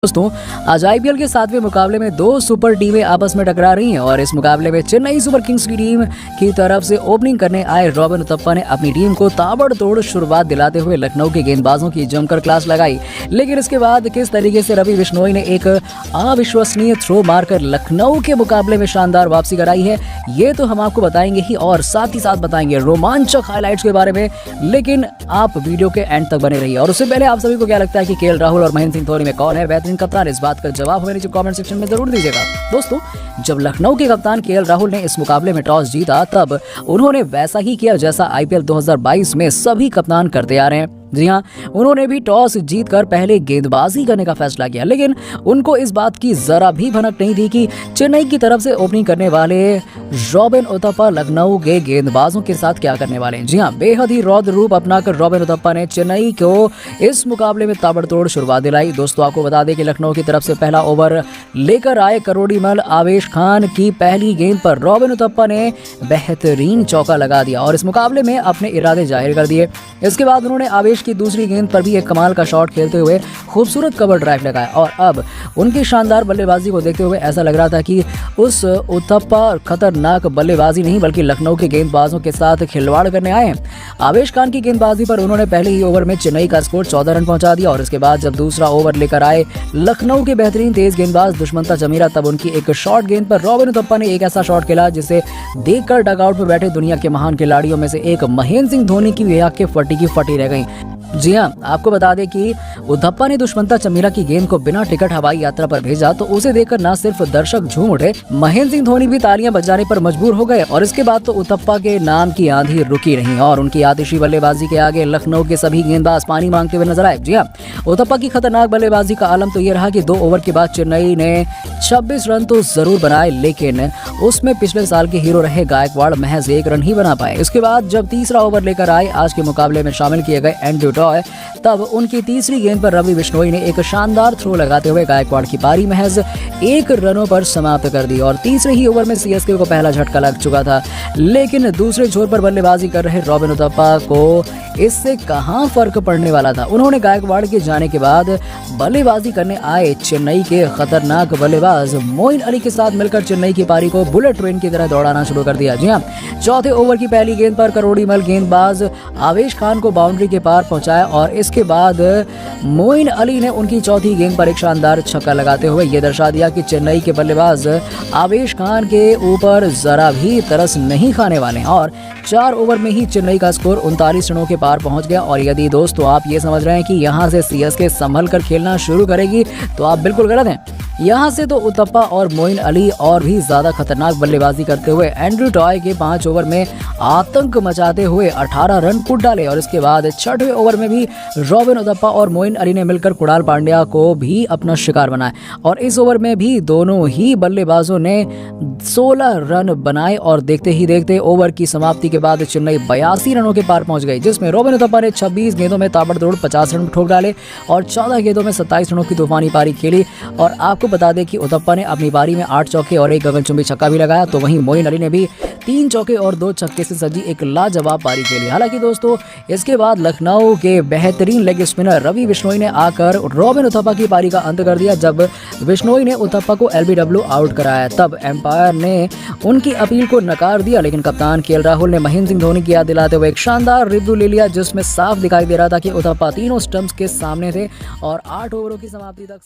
दोस्तों, आज आईपीएल के 7वें मुकाबले में दो सुपर टीमें आपस में टकरा रही हैं और इस मुकाबले में चेन्नई सुपर किंग्स की टीम की तरफ से ओपनिंग करने आए रॉबिन उथप्पा ने अपनी टीम को ताबड़तोड़ शुरुआत दिलाते हुए लखनऊ के गेंदबाजों की जमकर क्लास लगाई। लेकिन इसके बाद किस तरीके से रवि बिश्नोई ने एक अविश्वसनीय थ्रो मारकर लखनऊ के मुकाबले में शानदार वापसी कराई है, ये तो हम आपको बताएंगे ही और साथ ही साथ बताएंगे रोमांचक हाईलाइट्स के बारे में। लेकिन आप वीडियो के एंड तक बने रहिए। और उससे पहले आप सभी को क्या लगता है कि केएल राहुल और महेंद्र सिंह धोनी में कौन है बेहतरीन कप्तान? इस बात का जवाब हमें नीचे कमेंट सेक्शन में जरूर दीजिएगा। दोस्तों, जब लखनऊ के कप्तान केएल राहुल ने इस मुकाबले में टॉस जीता तब उन्होंने वैसा ही किया जैसा आईपीएल 2022 में सभी कप्तान करते आ रहे हैं। जी हाँ, उन्होंने भी टॉस जीतकर पहले गेंदबाजी करने का फैसला किया, लेकिन उनको इस बात की जरा भी भनक नहीं थी कि चेन्नई की तरफ से ओपनिंग करने वाले रॉबिन उथप्पा लखनऊ के गेंदबाजों के साथ क्या करने वाले हैं। जी हाँ, बेहद ही रौद्र रूप अपनाकर रॉबिन उथप्पा ने चेन्नई को इस मुकाबले में ताबड़तोड़ शुरुआत दिलाई। दोस्तों, आपको बता दें कि लखनऊ की तरफ से पहला ओवर लेकर आए करोड़ीमल आवेश खान की पहली गेंद पर रॉबिन उथप्पा ने बेहतरीन चौका लगा दिया और इस मुकाबले में अपने इरादे जाहिर कर दिए। इसके बाद उन्होंने आवेश की दूसरी गेंद पर भी एक कमाल का शॉट खेलते हुए खूबसूरत कवर ड्राइव लगाया और अब उनकी शानदार बल्लेबाजी को देखते हुए ऐसा लग रहा था कि उस उथप्पा खतरनाक बल्लेबाजी नहीं बल्कि लखनऊ के गेंदबाजों के साथ खिलवाड़ करने आए हैं। आवेश खान की गेंदबाजी पर उन्होंने पहले ही ओवर में चेन्नई का स्कोर 14 रन पहुंचा दिया और इसके बाद जब दूसरा ओवर लेकर आए लखनऊ के बेहतरीन तेज गेंदबाज दुष्मंता चमीरा, तब उनकी एक शॉर्ट गेंद पर रॉबिन उथप्पा ने एक ऐसा शॉट खेला जिसे देखकर डगआउट में बैठे दुनिया के महान खिलाड़ियों में से एक महेंद्र सिंह धोनी की आंखें फटी की फटी रह गई। जी हाँ, आपको बता दें कि उथप्पा ने दुष्मंता चमीरा की गेंद को बिना टिकट हवाई यात्रा पर भेजा तो उसे देखकर न सिर्फ दर्शक झूम उठे, महेंद्र सिंह धोनी भी तालियां बजाने पर मजबूर हो गए और इसके बाद तो उथप्पा के नाम की आंधी रुकी नहीं और उनकी आतिशी बल्लेबाजी के आगे लखनऊ के सभी गेंदबाज पानी मांगते हुए नजर आए। जी हाँ, उथप्पा की खतरनाक बल्लेबाजी का आलम तो ये रहा कि 2 ओवर के बाद चेन्नई ने 26 रन तो जरूर बनाए, लेकिन उसमें पिछले साल के हीरो रहे गायकवाड़ महज 1 रन ही बना पाए। इसके बाद जब तीसरा ओवर लेकर आए आज के मुकाबले में शामिल किए गए एंड्रयू टॉय, तब उनकी तीसरी गेंद पर रवि बिश्नोई ने एक शानदार थ्रो लगाते हुए गायकवाड़ की पारी महज 1 रनों पर समाप्त कर दी और तीसरे ही ओवर में सीएसके को पहला झटका लग चुका था। लेकिन दूसरे छोर पर बल्लेबाजी कर रहे रॉबिन उथप्पा को इससे कहां फर्क पड़ने वाला था। उन्होंने गायकवाड़ के जाने के बाद बल्लेबाजी करने आए चेन्नई के खतरनाक बल्लेबाज मोइन अली के साथ मिलकर चेन्नई की पारी को बुलेट ट्रेन की तरह दौड़ाना शुरू कर दिया। जी हाँ, चौथे ओवर की पहली गेंद पर करोड़ीमल गेंदबाज आवेश खान को बाउंड्री के पार पहुंचाया और इसके बाद मोइन अली ने उनकी चौथी गेंद पर एक शानदार छक्का लगाते हुए ये दर्शा दिया कि चेन्नई के बल्लेबाज आवेश खान के ऊपर जरा भी तरस नहीं खाने वाले और 4 ओवर में ही चेन्नई का स्कोर 39 रनों के पार पहुंच गया। और यदि दोस्तों आप ये समझ रहे हैं कि यहां से सीएसके संभल कर खेलना शुरू करेगी तो आप बिल्कुल गलत हैं। यहां से तो उथप्पा और मोइन अली और भी ज्यादा खतरनाक बल्लेबाजी करते हुए एंड्रयू टॉय के 5 ओवर में आतंक मचाते हुए 18 रन कूट डाले और इसके बाद 6वें ओवर में भी रॉबिन उथप्पा और मोइन अली ने मिलकर कुणाल पांड्या को भी अपना शिकार बनाया और इस ओवर में भी दोनों ही बल्लेबाजों ने 16 रन बनाए और देखते ही देखते ओवर की समाप्ति के बाद चेन्नई 82 रनों के पार पहुंच गई, जिसमें रॉबिन उथप्पा ने 26 गेंदों में ताबड़तोड़ 50 रन ठोक डाले और 14 गेंदों में 27 रनों की तूफानी पारी खेली। और आपको बता दें कि उथप्पा ने अपनी पारी में 8 चौके और 1 गगनचुंबी छक्का भी लगाया, तो वहीं मोइन अली ने भी 3 चौके और 2 छक्के से सजी एक लाजवाब पारी खेली। हालांकि दोस्तों, इसके बाद लखनऊ के बेहतरीन लेग स्पिनर रवि बिश्नोई ने आकर रॉबिन उथप्पा की पारी का अंत कर दिया। जब बिश्नोई ने उथप्पा को एलबीडब्ल्यू आउट कराया तब एम्पायर ने उनकी अपील को नकार दिया, लेकिन कप्तान केएल राहुल ने महेंद्र सिंह धोनी की याद दिलाते हुए एक शानदार रिव्यू ले लिया जिसमें साफ दिखाई दे रहा था कि उथप्पा तीनों स्टंप्स के सामने थे और 8 ओवरों की समाप्ति तक